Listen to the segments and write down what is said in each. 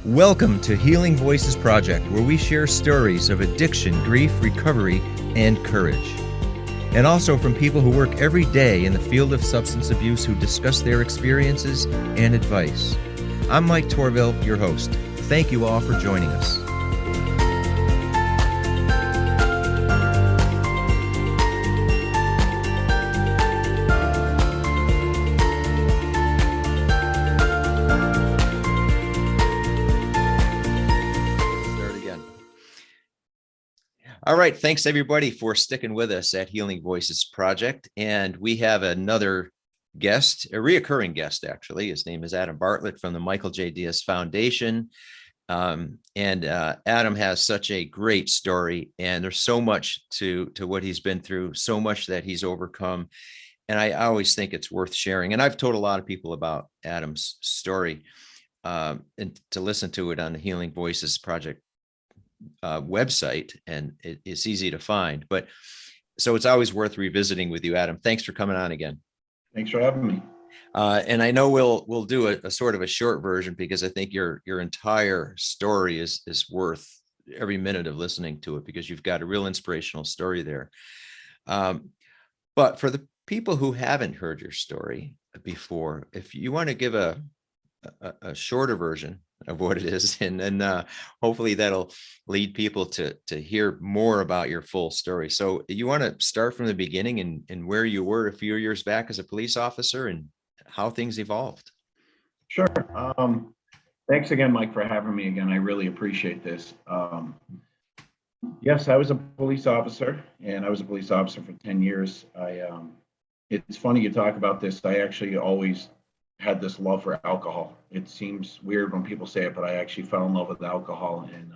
Welcome to Healing Voices Project, where we share stories of addiction, grief, recovery, and courage. And also from people who work every day in the field of substance abuse who discuss their experiences and advice. I'm Mike Torville, your host. Thank you all for joining us. All right. Thanks, everybody, for sticking with us at Healing Voices Project. And we have another guest, a reoccurring guest, actually. His name is Adam Bartlett from the Michael J. Diaz Foundation. Adam has such a great story, and there's so much to what he's been through, so much that he's overcome. And I always think it's worth sharing. And I've told a lot of people about Adam's story and to listen to it on the Healing Voices Project website, and it's easy to find, but so it's always worth revisiting with you, Adam. Thanks for coming on again. Thanks for having me. And I know we'll do a sort of a short version, because I think your entire story is worth every minute of listening to it, because you've got a real inspirational story there. But for the people who haven't heard your story before, if you want to give a shorter version of what it is, and then hopefully that'll lead people to hear more about your full story. So you want to start from the beginning and where you were a few years back as a police officer and how things evolved. Sure. Thanks again, Mike, for having me again. I really appreciate this. Yes, I was a police officer, and I was a police officer for 10 years. It's funny you talk about this. I actually always had this love for alcohol. It seems weird when people say it, but I actually fell in love with alcohol. And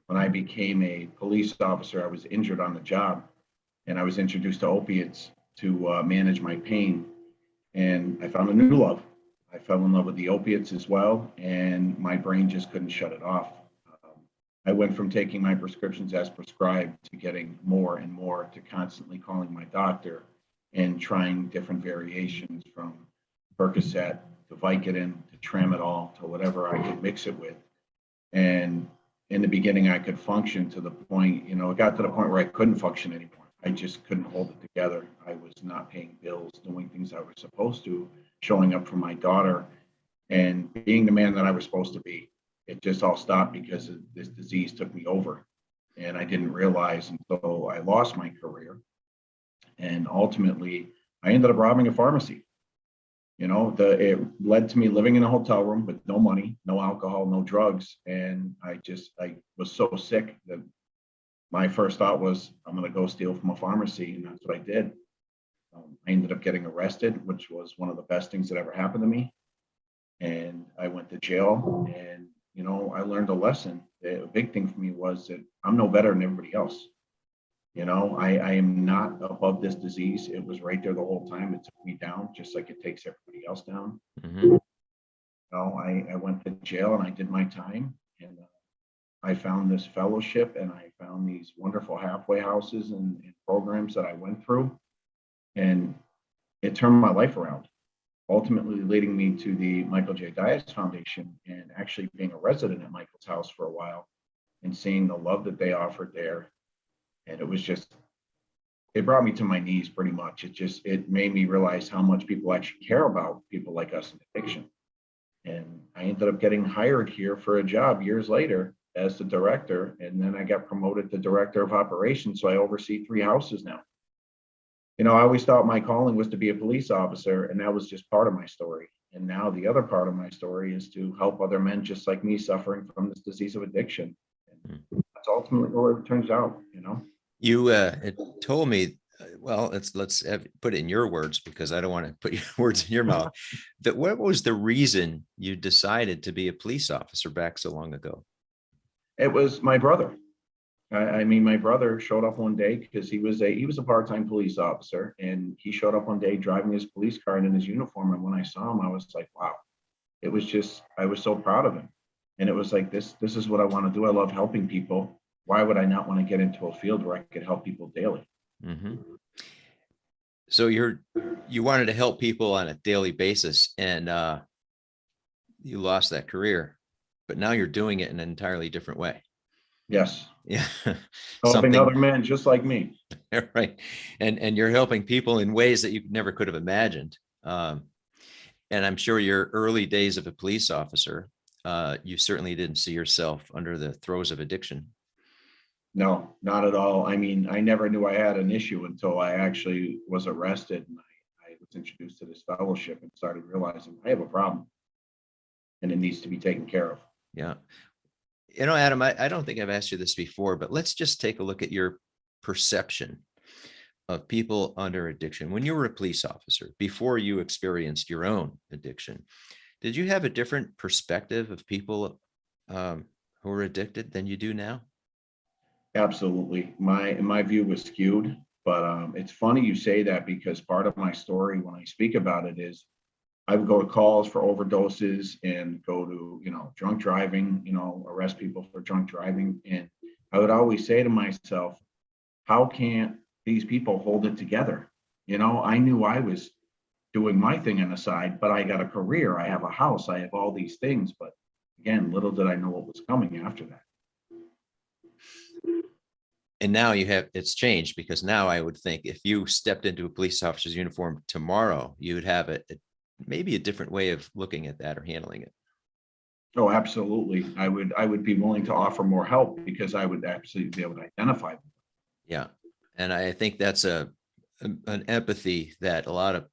when I became a police officer, I was injured on the job, and I was introduced to opiates to manage my pain. And I found a new love. I fell in love with the opiates as well, and my brain just couldn't shut it off. I went from taking my prescriptions as prescribed to getting more and more, to constantly calling my doctor and trying different variations, from Percocet to Vicodin to Tramadol to whatever I could mix it with. And in the beginning, I could function to the point, it got to the point where I couldn't function anymore. I just couldn't hold it together. I was not paying bills, doing things I was supposed to, showing up for my daughter, and being the man that I was supposed to be. It just all stopped because this disease took me over. And I didn't realize until I lost my career. And ultimately, I ended up robbing a pharmacy. It led to me living in a hotel room with no money, no alcohol, no drugs. And I was so sick that my first thought was, I'm going to go steal from a pharmacy. And that's what I did. I ended up getting arrested, which was one of the best things that ever happened to me. And I went to jail, and, I learned a lesson. A big thing for me was that I'm no better than everybody else. I am not above this disease. It was right there the whole time. It took me down, just like it takes everybody else down. Mm-hmm. I went to jail, and I did my time, and I found this fellowship, and I found these wonderful halfway houses and programs that I went through, and it turned my life around, ultimately leading me to the Michael J. Diaz Foundation, and actually being a resident at Michael's house for a while, and seeing the love that they offered there. And it brought me to my knees pretty much. It made me realize how much people actually care about people like us in addiction. And I ended up getting hired here for a job years later as the director. And then I got promoted to director of operations. So I oversee 3 houses now. I always thought my calling was to be a police officer, and that was just part of my story. And now the other part of my story is to help other men just like me suffering from this disease of addiction. And that's ultimately what it turns out, You told me, well, let's put it in your words, because I don't want to put your words in your mouth. That what was the reason you decided to be a police officer back so long ago? It was my brother. My brother showed up one day because he was a part-time police officer, and he showed up one day driving his police car and in his uniform. And when I saw him, I was like, wow. I was so proud of him. And it was like, this is what I want to do. I love helping people. Why would I not want to get into a field where I could help people daily? Mm-hmm. So you wanted to help people on a daily basis, and you lost that career. but now you're doing it in an entirely different way. Yes. Yeah. Helping Something, other men just like me. right. And you're helping people in ways that you never could have imagined. And I'm sure your early days of a police officer, you certainly didn't see yourself under the throes of addiction. No, not at all. I mean, I never knew I had an issue until I actually was arrested and I was introduced to this fellowship and started realizing I have a problem and it needs to be taken care of. Yeah. You know, Adam, I don't think I've asked you this before, but let's just take a look at your perception of people under addiction. When you were a police officer, before you experienced your own addiction, did you have a different perspective of people who are addicted than you do now? Absolutely. My view was skewed, but it's funny you say that because part of my story when I speak about it is I would go to calls for overdoses and go to, drunk driving, arrest people for drunk driving. And I would always say to myself, how can't these people hold it together? I knew I was doing my thing on the side, but I got a career, I have a house, I have all these things. But again, little did I know what was coming after that. And now it's changed, because now I would think if you stepped into a police officer's uniform tomorrow, you would have maybe a different way of looking at that or handling it. Oh, absolutely. I would be willing to offer more help because I would absolutely be able to identify them. Yeah. And I think that's an empathy that a lot of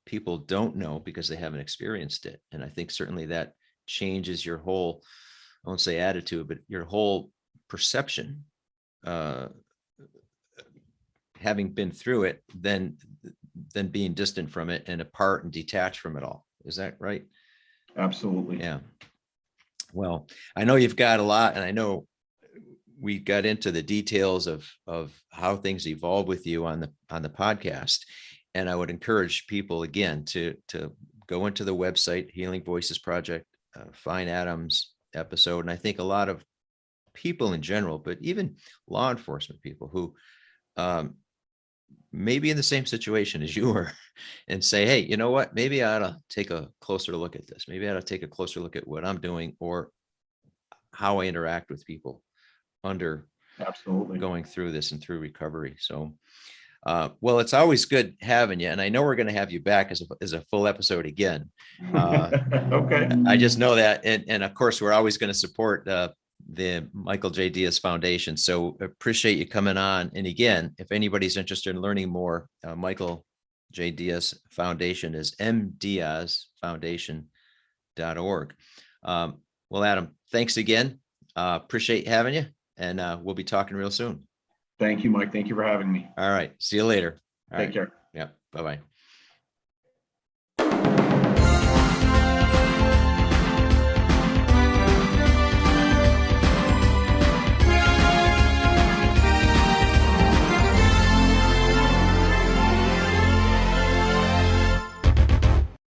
people don't know because they haven't experienced it. And I think certainly that changes your whole, I won't say attitude, but your whole perception, having been through it, than being distant from it and apart and detached from it all. Is that right? Absolutely. Yeah. Well, I know you've got a lot, and I know we got into the details of how things evolve with you on the podcast. And I would encourage people again to go into the website, Healing Voices Project, find Adam's episode. And I think a lot of people in general, but even law enforcement people who may be in the same situation as you were, and say, hey, you know what, maybe I ought to take a closer look at this. Maybe I ought to take a closer look at what I'm doing or how I interact with people under Absolutely. going through this and through recovery. So, well, it's always good having you. And I know we're going to have you back as a full episode again. Okay. I just know that. And of course, we're always going to support the Michael J. Diaz Foundation. So appreciate you coming on. And again, if anybody's interested in learning more, Michael J. Diaz Foundation is mdiazfoundation.org. Well, Adam, thanks again. Appreciate having you. And we'll be talking real soon. Thank you, Mike. Thank you for having me. All right. See you later. All Take right. care. Yeah. Bye-bye.